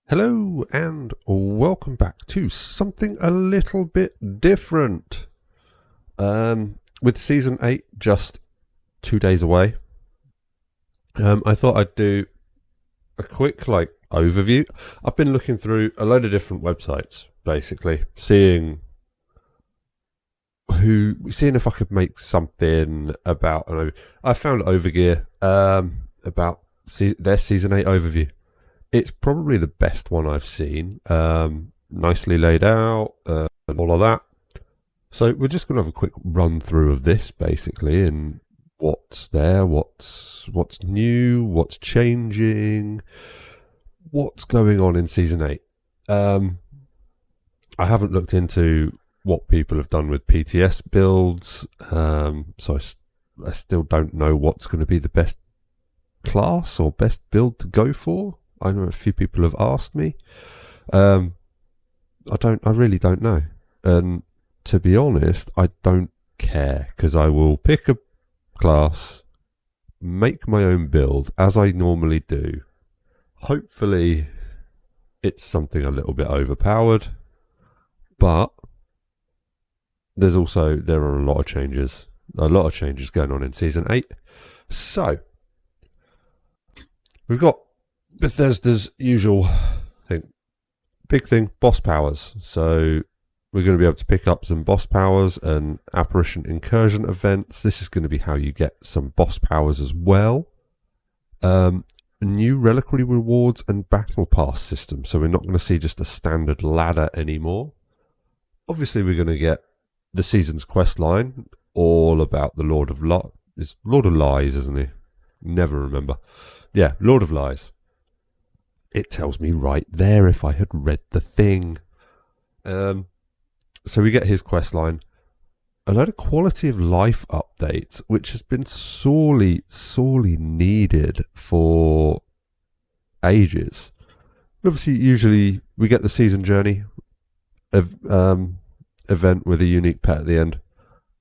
Hello and welcome back to something a little bit different. With season 8 just 2 days away, I thought I'd do a quick overview. I've been looking through a load of different websites, basically seeing if I could make something about. I found Overgear about their season 8 overview. It's probably the best one I've seen. Nicely laid out, and all of that. So we're just going to have a quick run through of this, basically, and what's there, what's new, what's changing, what's going on in season 8. I haven't looked into what people have done with PTS builds, so I still don't know what's going to be the best class or best build to go for. I know a few people have asked me. I really don't know. And to be honest, I don't care, because I will pick a class, make my own build as I normally do. Hopefully it's something a little bit overpowered, but there are a lot of changes going on in season 8. So we've got Bethesda's usual thing, big thing, boss powers. So we're going to be able to pick up some boss powers and apparition incursion events. This is going to be how you get some boss powers as well. New reliquary rewards and battle pass system. So we're not going to see just a standard ladder anymore. Obviously, we're going to get the season's quest line, all about the Lord of Lies. It's Lord of Lies, isn't he? Never remember. Yeah, Lord of Lies. It tells me right there if I had read the thing. So we get his quest line. A load of quality of life updates, which has been sorely needed for ages. Obviously, usually we get the season journey event with a unique pet at the end.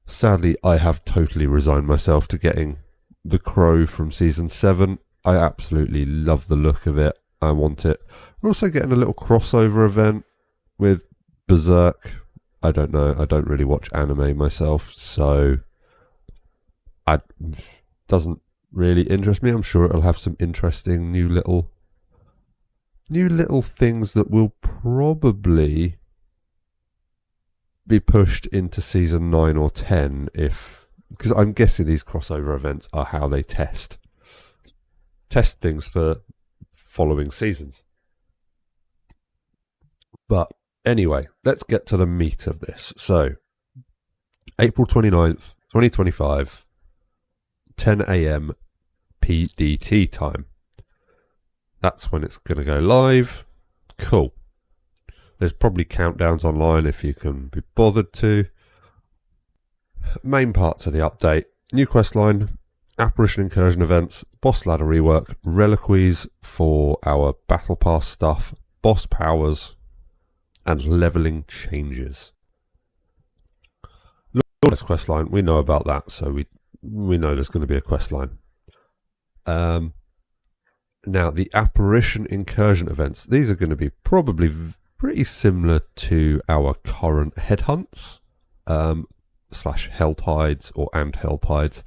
Sadly, I have totally resigned myself to getting the crow from season 7. I absolutely love the look of it. I want it. We're also getting a little crossover event with Berserk. I don't know. I don't really watch anime myself, so it doesn't really interest me. I'm sure it'll have some interesting new little things that will probably be pushed into season 9 or 10, because I'm guessing these crossover events are how they test things for following seasons. But anyway, let's get to the meat of this. So, April 29th, 2025, 10 a.m. PDT time. That's when it's going to go live. Cool. There's probably countdowns online if you can be bothered to. Main parts of the update: new quest line, apparition incursion events, boss ladder rework, reliquies for our battle pass stuff, boss powers, and leveling changes. Lord's quest line, we know about that, so we know there's going to be a quest line. Now, the apparition incursion events, these are going to be probably pretty similar to our current headhunts / helltides and helltides,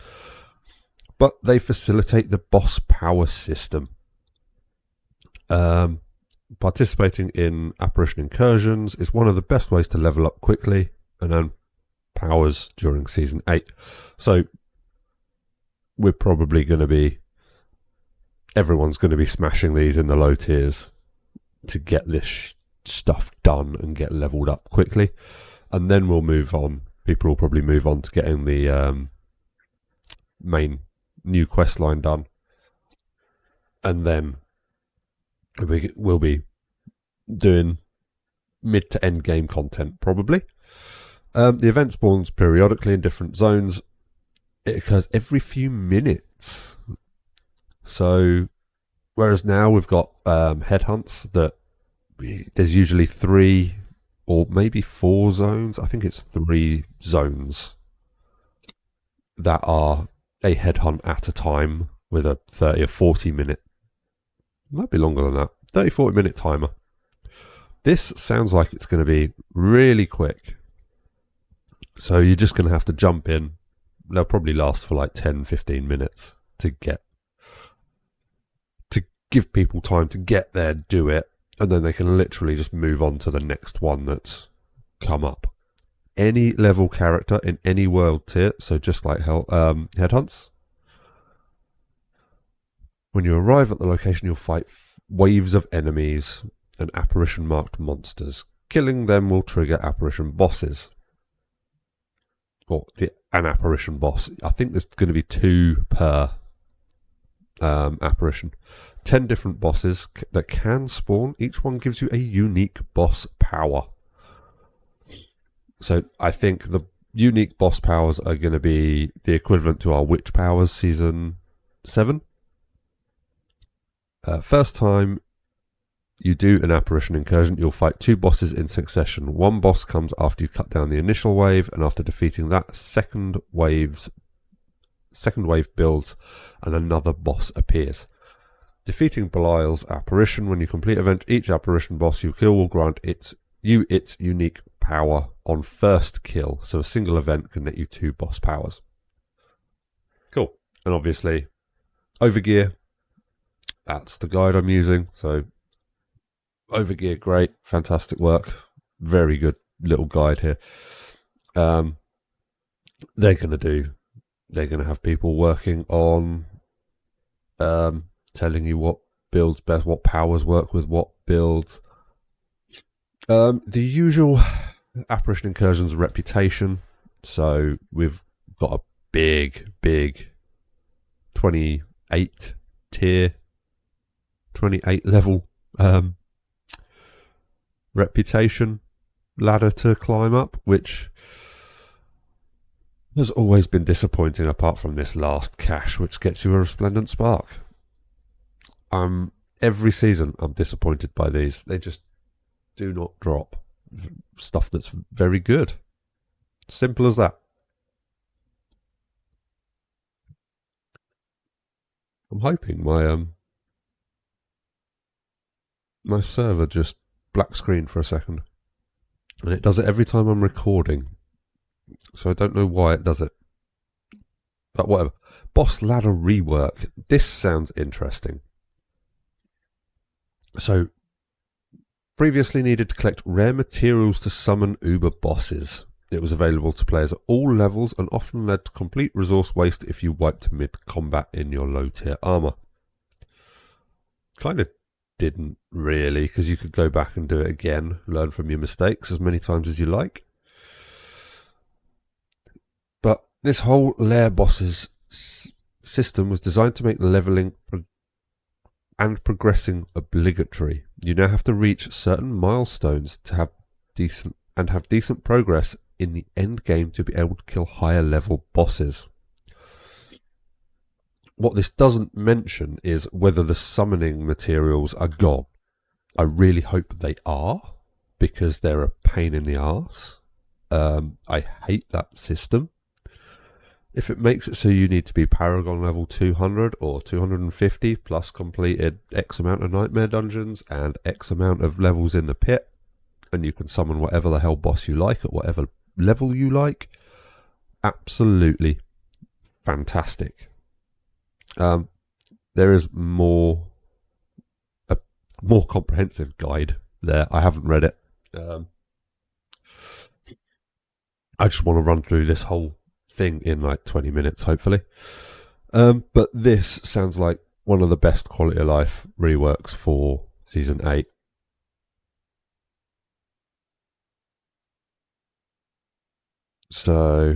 but they facilitate the boss power system. Participating in apparition incursions is one of the best ways to level up quickly and earn powers during season 8. So we're probably going to be, everyone's going to be smashing these in the low tiers to get this stuff done and get leveled up quickly, and then we'll move on. People will probably move on to getting the main new quest line done, and then we'll be doing mid to end game content probably. The event spawns periodically in different zones. It occurs every few minutes. So whereas now we've got headhunts that there's usually 3 or maybe 4 zones. I think it's 3 zones that are a headhunt at a time with a 30 or 40 minute, might be longer than that, 30-40 minute timer. This sounds like it's going to be really quick. So you're just going to have to jump in. They'll probably last for like 10-15 minutes to give people time to get there, do it, and then they can literally just move on to the next one that's come up. Any level character in any world tier, so just like Headhunts. When you arrive at the location, you'll fight waves of enemies and apparition-marked monsters. Killing them will trigger apparition bosses. Or an apparition boss. I think there's going to be 2 per apparition. 10 different bosses that can spawn. Each one gives you a unique boss power. So I think the unique boss powers are going to be the equivalent to our Witch Powers Season 7. First time you do an apparition incursion, you'll fight 2 bosses in succession. One boss comes after you cut down the initial wave, and after defeating that, second wave builds and another boss appears. Defeating Belial's apparition. When you complete event, each apparition boss you kill will grant its unique power on first kill. So a single event can net you 2 boss powers. Cool. And obviously, Overgear. That's the guide I'm using. So Overgear, great, fantastic work. Very good little guide here. They're going to have people working on telling you what builds best, what powers work with what builds. The usual apparition incursions reputation. So we've got a big 28 tier, 28 level reputation ladder to climb up, which has always been disappointing apart from this last cache, which gets you a resplendent spark. Every season I'm disappointed by these. They just do not drop stuff that's very good. Simple as that. I'm hoping my server just black screened for a second, and it does it every time I'm recording, so I don't know why it does it, but whatever. Boss ladder rework. This sounds interesting. So previously needed to collect rare materials to summon uber bosses. It was available to players at all levels and often led to complete resource waste if you wiped mid-combat in your low-tier armor. Kind of didn't really, because you could go back and do it again, learn from your mistakes as many times as you like. But this whole lair bosses system was designed to make leveling and progressing obligatory. You now have to reach certain milestones to have decent progress in the end game to be able to kill higher level bosses. What this doesn't mention is whether the summoning materials are gone. I really hope they are, because they're a pain in the arse. I hate that system. If it makes it so you need to be Paragon level 200 or 250 plus completed X amount of Nightmare dungeons and X amount of levels in the pit, and you can summon whatever the hell boss you like at whatever level you like, absolutely fantastic. There is a more comprehensive guide there. I haven't read it. I just want to run through this whole thing in like 20 minutes, hopefully. But this sounds like one of the best quality of life reworks for Season 8. So,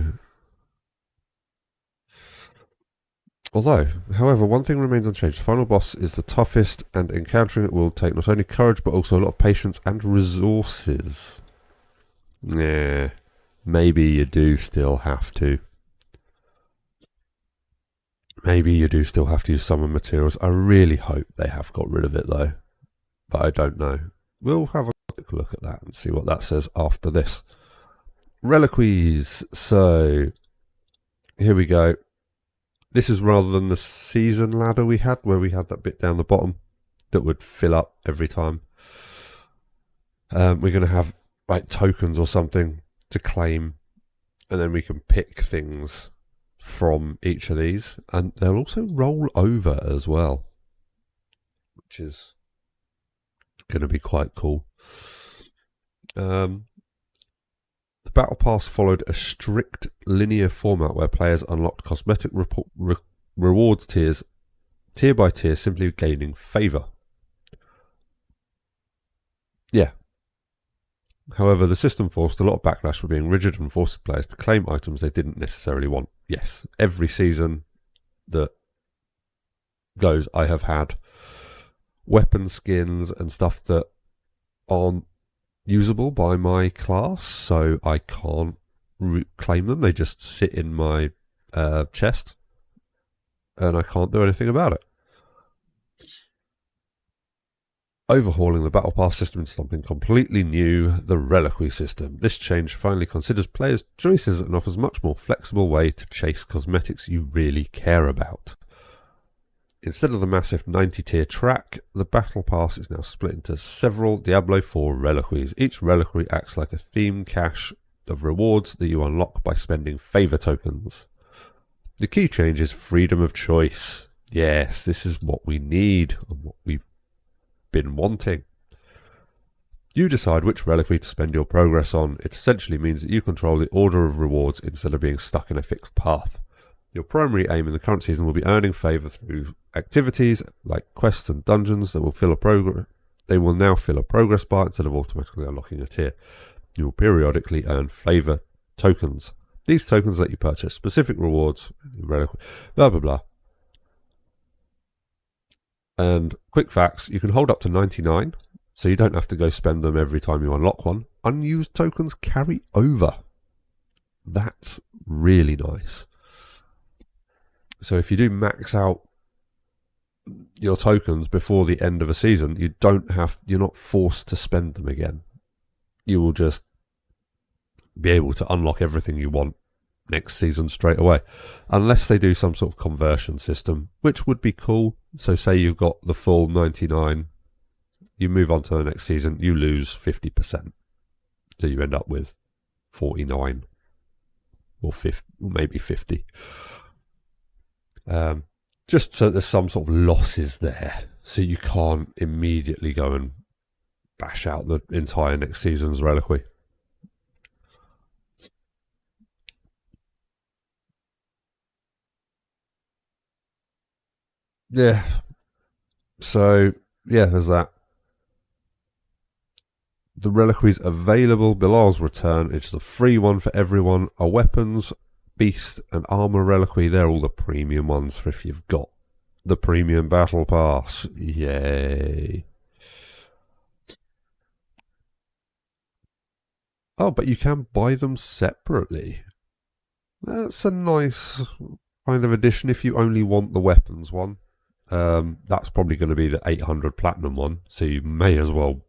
however, one thing remains unchanged. The final boss is the toughest, and encountering it will take not only courage, but also a lot of patience and resources. Yeah, maybe you do still have to. Maybe you do still have to use summon materials. I really hope they have got rid of it, though. But I don't know. We'll have a quick look at that and see what that says after this. Reliquies. So, here we go. This is rather than the season ladder we had, where we had that bit down the bottom that would fill up every time. We're going to have like tokens or something to claim, and then we can pick things from each of these, and they'll also roll over as well, which is going to be quite cool. The Battle Pass followed a strict linear format where players unlocked cosmetic rewards tiers, tier by tier, simply gaining favour. Yeah. However, the system forced a lot of backlash for being rigid and forced players to claim items they didn't necessarily want. Yes, every season that goes, I have had weapon skins and stuff that aren't usable by my class, so I can't claim them. They just sit in my chest, and I can't do anything about it. Overhauling the Battle Pass system into something completely new, the Reliquary system. This change finally considers players' choices and offers much more flexible way to chase cosmetics you really care about. Instead of the massive 90-tier track, the Battle Pass is now split into several Diablo 4 reliquaries. Each reliquary acts like a theme cache of rewards that you unlock by spending favour tokens. The key change is freedom of choice. Yes, this is what we need and what we've been wanting. You decide which reliquary to spend your progress on. It essentially means that you control the order of rewards instead of being stuck in a fixed path. Your primary aim in the current season will be earning favour through activities like quests and dungeons that will fill a progress. They will now fill a progress bar instead of automatically unlocking a tier. You will periodically earn favour tokens. These tokens let you purchase specific rewards, blah blah blah. And quick facts, you can hold up to 99, so you don't have to go spend them every time you unlock one. Unused tokens carry over. That's really nice. So if you do max out your tokens before the end of a season, you're not forced to spend them again. You will just be able to unlock everything you want next season straight away, unless they do some sort of conversion system, which would be cool. So say you've got the full 99, you move on to the next season, you lose 50%, so you end up with 49 or 50, maybe 50. Just so there's some sort of losses there, so you can't immediately go and bash out the entire next season's reliquary. Yeah. So, yeah, there's that. The reliquaries available, Bilal's Return, it's the free one for everyone. Are weapons, beast, and armor reliquary. They're all the premium ones for if you've got the premium battle pass. Yay. Oh, but you can buy them separately. That's a nice kind of addition if you only want the weapons one. That's probably going to be the 800 platinum one, so you may as well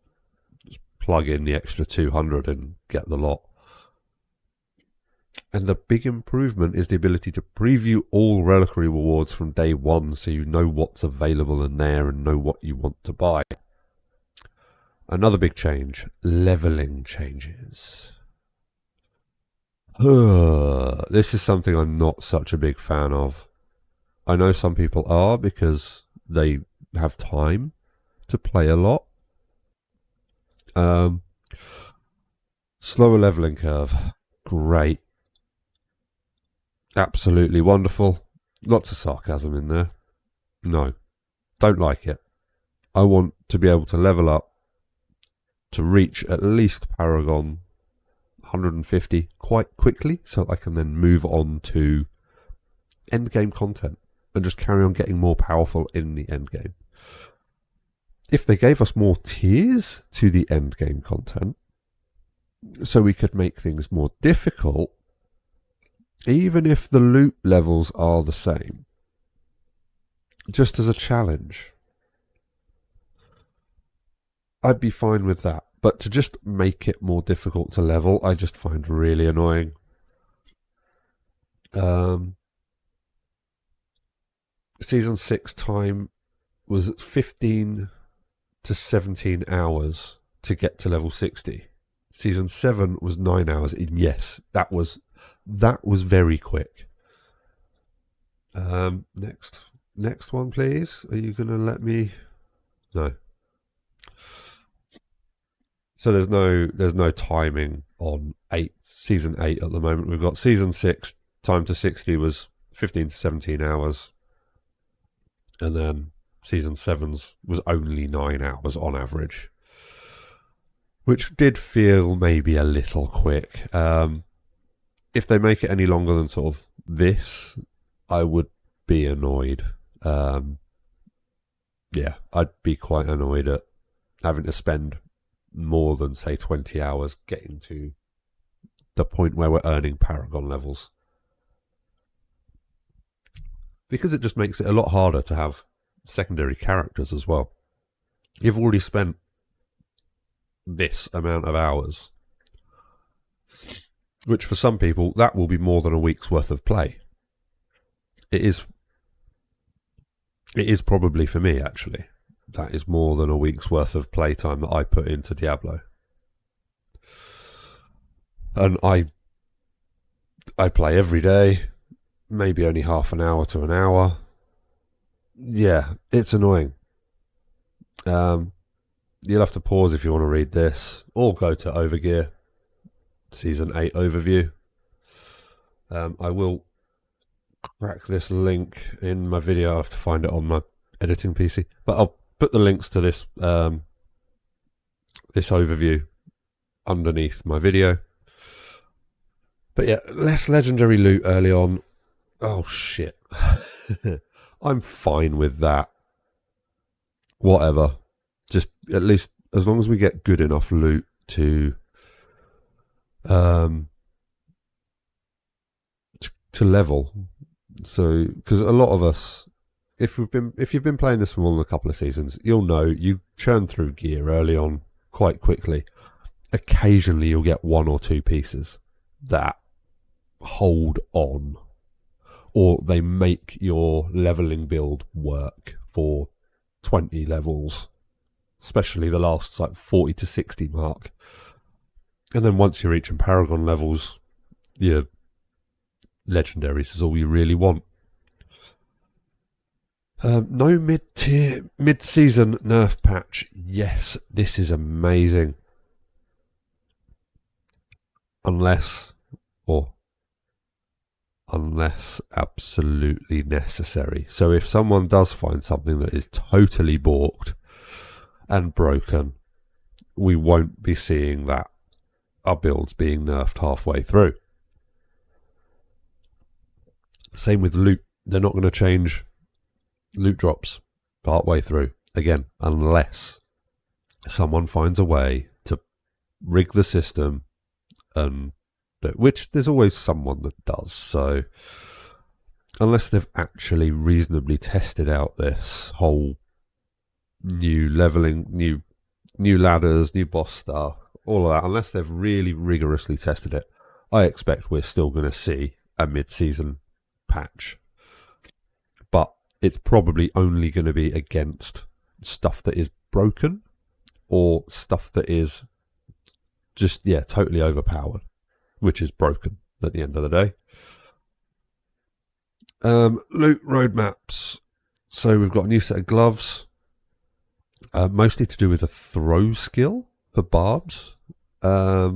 just plug in the extra 200 and get the lot. And the big improvement is the ability to preview all reliquary rewards from day one, so you know what's available in there and know what you want to buy. Another big change, leveling changes. This is something I'm not such a big fan of. I know some people are because they have time to play a lot. Slower leveling curve. Great. Absolutely wonderful. Lots of sarcasm in there. No, don't like it. I want to be able to level up to reach at least Paragon 150 quite quickly, so I can then move on to endgame content and just carry on getting more powerful in the endgame. If they gave us more tiers to the endgame content, so we could make things more difficult, even if the loot levels are the same, just as a challenge, I'd be fine with that. But to just make it more difficult to level, I just find really annoying. Season 6 time was 15 to 17 hours to get to level 60. Season 7 was 9 hours. And yes, that was very quick. Next one, please. Are you going to let me? No. So there's no timing on season 8 at the moment. We've got season 6, time to 60 was 15 to 17 hours. And then season 7's was only 9 hours on average, which did feel maybe a little quick. If they make it any longer than sort of this, I would be annoyed. Yeah, I'd be quite annoyed at having to spend more than, say, 20 hours getting to the point where we're earning Paragon levels. Because it just makes it a lot harder to have secondary characters as well. You've already spent this amount of hours, which for some people, that will be more than a week's worth of play. It is probably for me, actually. That is more than a week's worth of playtime that I put into Diablo. And I play every day, maybe only half an hour to an hour. Yeah, it's annoying. You'll have to pause if you want to read this, or go to Overgear, Season 8 overview. I will crack this link in my video. I'll have to find it on my editing PC. But I'll put the links to this this overview underneath my video. But yeah, less legendary loot early on. Oh shit. I'm fine with that. Whatever. Just at least as long as we get good enough loot to level. So, because a lot of us, if you've been playing this for more than a couple of seasons, you'll know you churn through gear early on quite quickly. Occasionally, you'll get one or two pieces that hold on, or they make your leveling build work for 20 levels, especially the last like 40 to 60 mark. And then once you're reaching Paragon levels, your legendaries is all you really want. No mid-season nerf patch. Yes, this is amazing. Unless absolutely necessary. So if someone does find something that is totally balked and broken, we won't be seeing that our builds being nerfed halfway through. Same with loot. They're not going to change loot drops partway through. Again, unless someone finds a way to rig the system, which there's always someone that does. So unless they've actually reasonably tested out this whole new leveling, new ladders, new boss stuff, all of that, unless they've really rigorously tested it, I expect we're still going to see a mid-season patch. But it's probably only going to be against stuff that is broken or stuff that is just, totally overpowered, which is broken at the end of the day. Loot roadmaps. So we've got a new set of gloves, mostly to do with a throw skill for barbs. A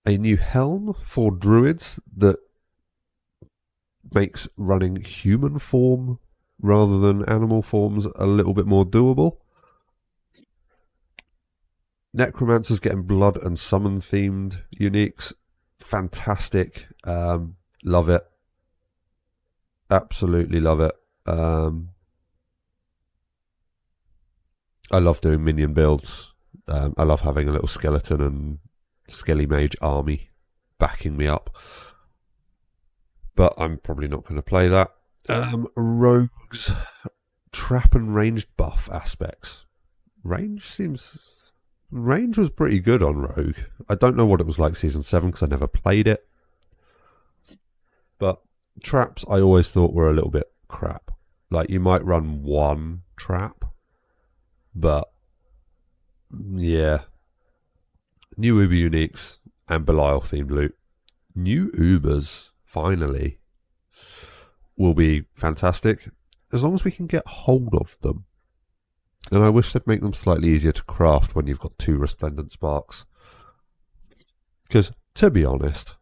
new helm for druids that makes running human form rather than animal forms a little bit more doable. Necromancers getting blood and summon themed uniques. Fantastic. Love it. Absolutely love it. I love doing minion builds. I love having a little skeleton and skelly mage army backing me up. But I'm probably not going to play that. Rogues, trap and ranged buff aspects. Range was pretty good on Rogue. I don't know what it was like Season 7 because I never played it. But traps I always thought were a little bit crap. Like you might run one trap, but Yeah. New Uber uniques and Belial themed loot. New Ubers, finally, will be fantastic as long as we can get hold of them. And I wish they'd make them slightly easier to craft when you've got two resplendent sparks. Because, to be honest,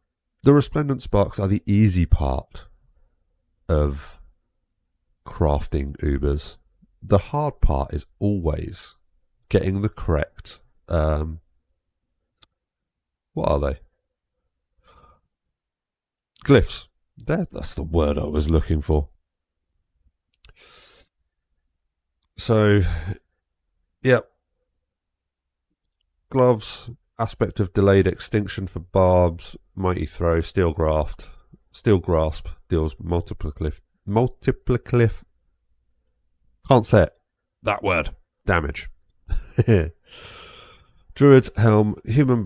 the resplendent sparks are the easy part of crafting Ubers. The hard part is always getting the correct. What are they? Glyphs. That's the word I was looking for. So, yep. Gloves, aspect of delayed extinction for barbs, mighty throw, steel grasp. Steel grasp deals multiplicative. Can't say it. That word. Damage. Druid's helm, human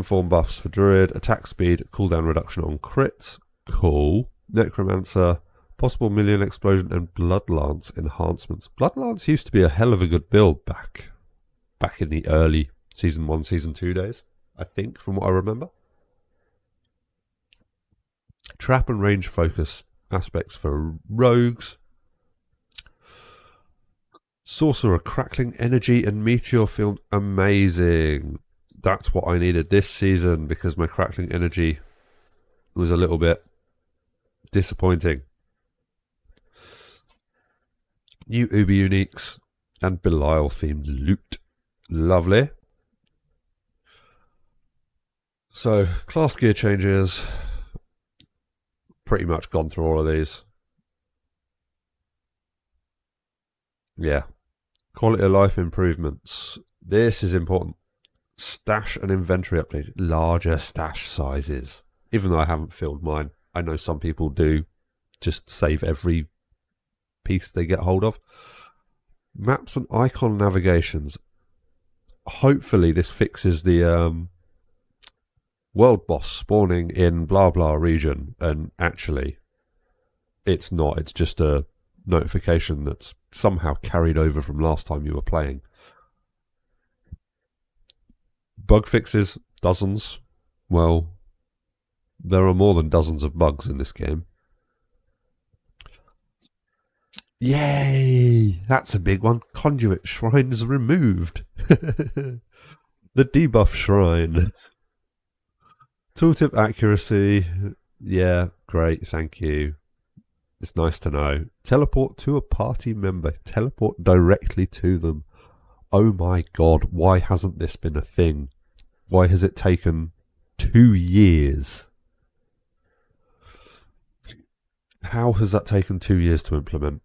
form buffs for druid, attack speed, cooldown reduction on crits. Cool. Necromancer, possible million explosion and blood lance enhancements. Blood lance used to be a hell of a good build back in the early season 1, season 2 days, I think, from what I remember. Trap and range focus aspects for rogues. Sorcerer, crackling energy and meteor field, amazing. That's what I needed this season because my crackling energy was a little bit disappointing. New Uber uniques and Belial themed loot. Lovely. So, class gear changes. Pretty much gone through all of these. Yeah. Quality of life improvements. This is important. Stash and inventory update. Larger stash sizes. Even though I haven't filled mine, I know some people do just save every piece they get hold of. Maps and icon navigations. Hopefully this fixes the world boss spawning in blah blah region, and actually it's not. It's just a notification that's somehow carried over from last time you were playing. Bug fixes, dozens. Well, there are more than dozens of bugs in this game. Yay! That's a big one. Conduit shrine is removed. The debuff shrine. Tooltip accuracy. Yeah, great, thank you. It's nice to know. Teleport to a party member. Teleport directly to them. Oh my god, why hasn't this been a thing? Why has it taken 2 years? How has that taken 2 years to implement?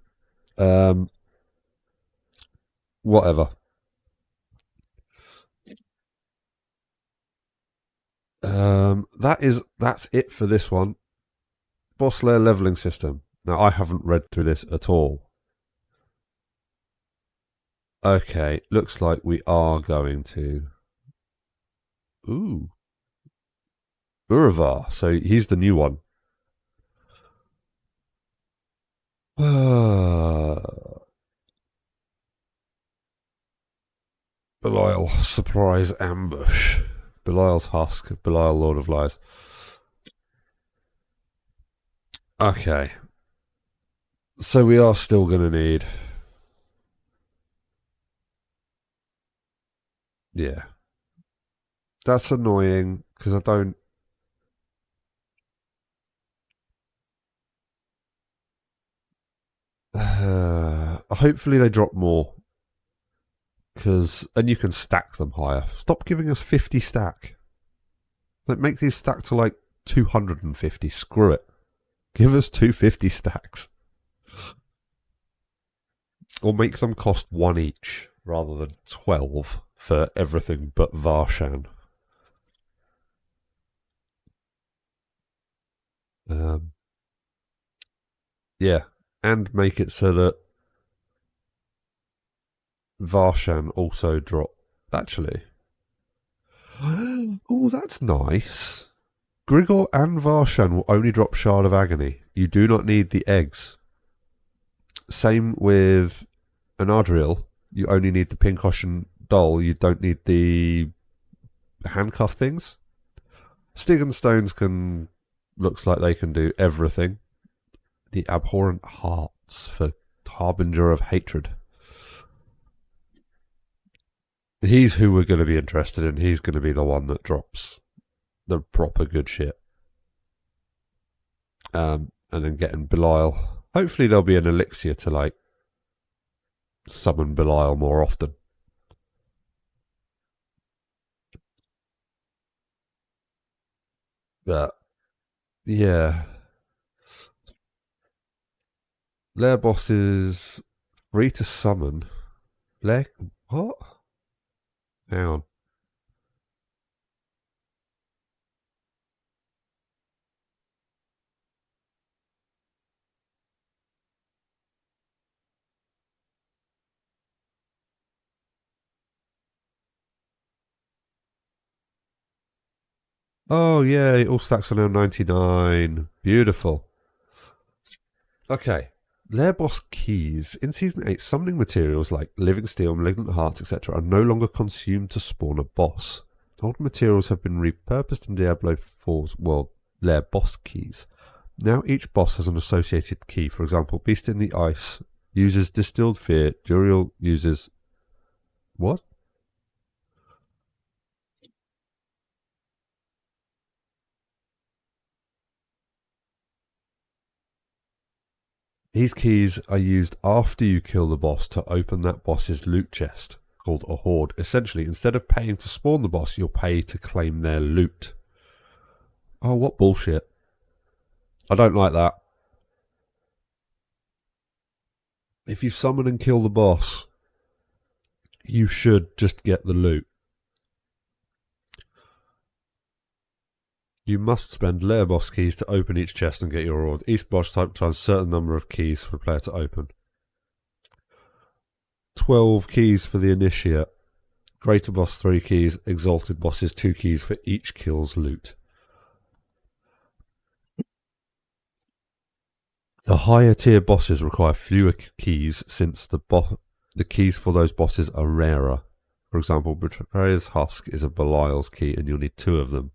Whatever. That's it for this one. Boss layer leveling system. Now I haven't read through this at all. Okay, looks like we are going to. Ooh. Uravar, so he's the new one. Belial, surprise ambush. Belial's husk, Belial, Lord of Lies. Okay. So we are still going to need. Yeah. That's annoying because I don't. Hopefully they drop more. And you can stack them higher. Stop giving us 50 stack. Like, make these stack to like 250. Screw it. Give us 250 stacks. Or make them cost 1 each rather than 12 for everything but Varshan. Yeah, and make it so that Varshan also drop. Actually. Oh, that's nice. Grigor and Varshan will only drop Shard of Agony. You do not need the eggs. Same with Anadriel. You only need the Pincushion doll, you don't need the handcuff things. Stig and Stones can looks like they can do everything. The abhorrent hearts for harbinger of hatred. He's who we're going to be interested in. He's going to be the one that drops the proper good shit. And then getting Belial. Hopefully there'll be an elixir to like summon Belial more often. But yeah, lair bosses free to summon. Lair what? Hang on. Oh yeah, it all stacks on L99. Beautiful. Okay. Lair boss keys. In Season 8, summoning materials like living steel, malignant hearts, etc. are no longer consumed to spawn a boss. Old materials have been repurposed in Diablo 4's world lair boss keys. Now each boss has an associated key. For example, Beast in the Ice uses Distilled Fear. Duriel uses... What? These keys are used after you kill the boss to open that boss's loot chest, called a hoard. Essentially, instead of paying to spawn the boss, you'll pay to claim their loot. Oh, what bullshit. I don't like that. If you summon and kill the boss, you should just get the loot. You must spend lair boss keys to open each chest and get your reward. Each boss type requires a certain number of keys for a player to open. 12 keys for the initiate. Greater boss 3 keys. Exalted bosses 2 keys for each kill's loot. The higher tier bosses require fewer keys since the keys for those bosses are rarer. For example, Betrayer's Husk is a Belial's key and you'll need 2 of them.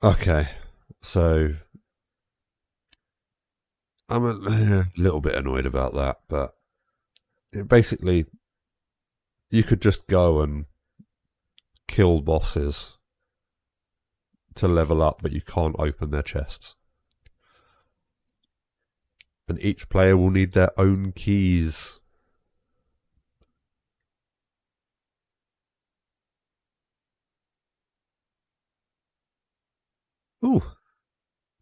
Okay, so I'm a little bit annoyed about that, but basically you could just go and kill bosses to level up, but you can't open their chests. And each player will need their own keys. Ooh.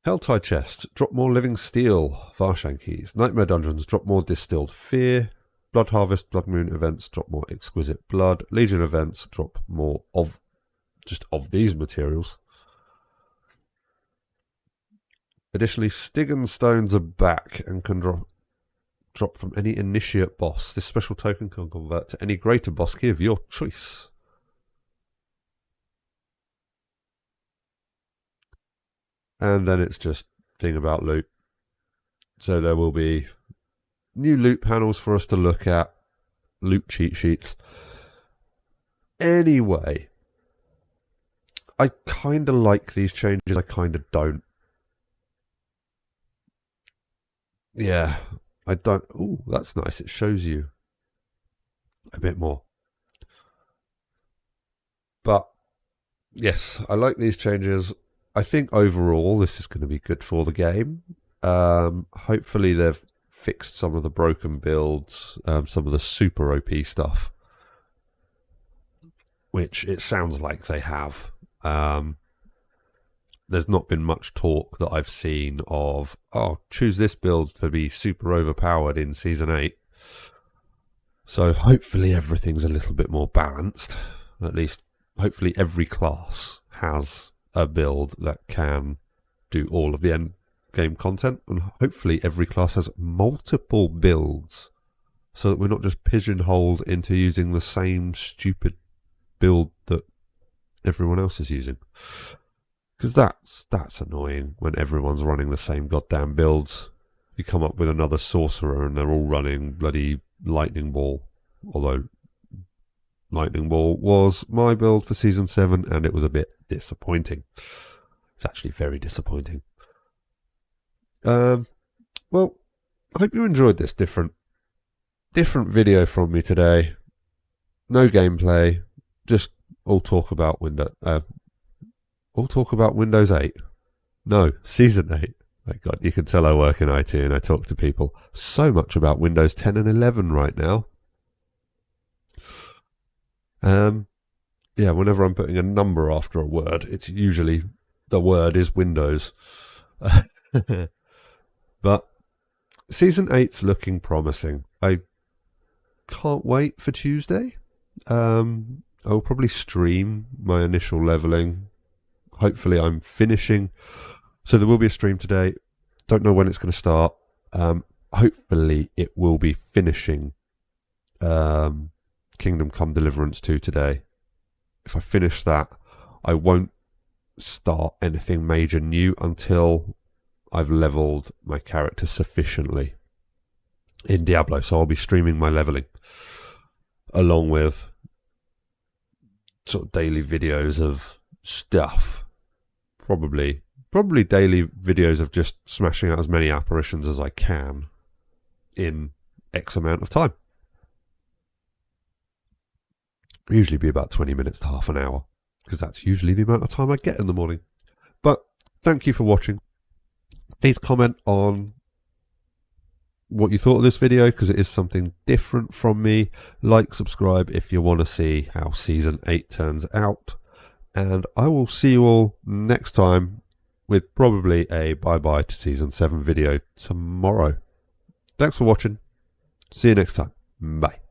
Helltide chest. Drop more living steel. Varshan keys. Nightmare dungeons. Drop more distilled fear. Blood harvest, blood moon events. Drop more exquisite blood. Legion events. Drop more of these materials. Additionally, Stygian stones are back and can drop from any initiate boss. This special token can convert to any greater boss key of your choice. And then it's just thing about loot. So there will be new loot panels for us to look at. Loot cheat sheets. Anyway, I kind of like these changes. I kind of don't. Yeah, I don't. Ooh, that's nice. It shows you a bit more. But yes, I like these changes. I think overall this is going to be good for the game. Hopefully they've fixed some of the broken builds, some of the super OP stuff, which it sounds like they have. There's not been much talk that I've seen of, oh, choose this build to be super overpowered in Season 8. So hopefully everything's a little bit more balanced. At least, hopefully every class has a build that can do all of the end game content. And hopefully every class has multiple builds so that we're not just pigeonholed into using the same stupid build that everyone else is using. Because that's annoying when everyone's running the same goddamn builds. you come up with another sorcerer and they're all running bloody lightning ball. Although lightning ball was my build for season 7 and it was a bit disappointing. It's actually very disappointing. Well, I hope you enjoyed this different video from me today. No gameplay, just all talk about Windows 8. No, season 8. My God, you can tell I work in IT and I talk to people so much about Windows 10 and 11 right now. Yeah, whenever I'm putting a number after a word, it's usually the word is Windows. But season 8's looking promising. I can't wait for Tuesday. I'll probably stream my initial leveling. Hopefully I'm finishing. So there will be a stream today. Don't know when it's going to start. Hopefully it will be finishing Kingdom Come Deliverance 2 today. If I finish that, I won't start anything major new until I've leveled my character sufficiently in Diablo. So I'll be streaming my leveling along with sort of daily videos of stuff. Probably daily videos of just smashing out as many apparitions as I can in X amount of time. Usually be about 20 minutes to half an hour, because that's usually the amount of time I get in the morning. But thank you for watching. Please comment on what you thought of this video, because it is something different from me. Like, subscribe if you want to see how Season 8 turns out. And I will see you all next time with probably a bye-bye to Season 7 video tomorrow. Thanks for watching. See you next time. Bye.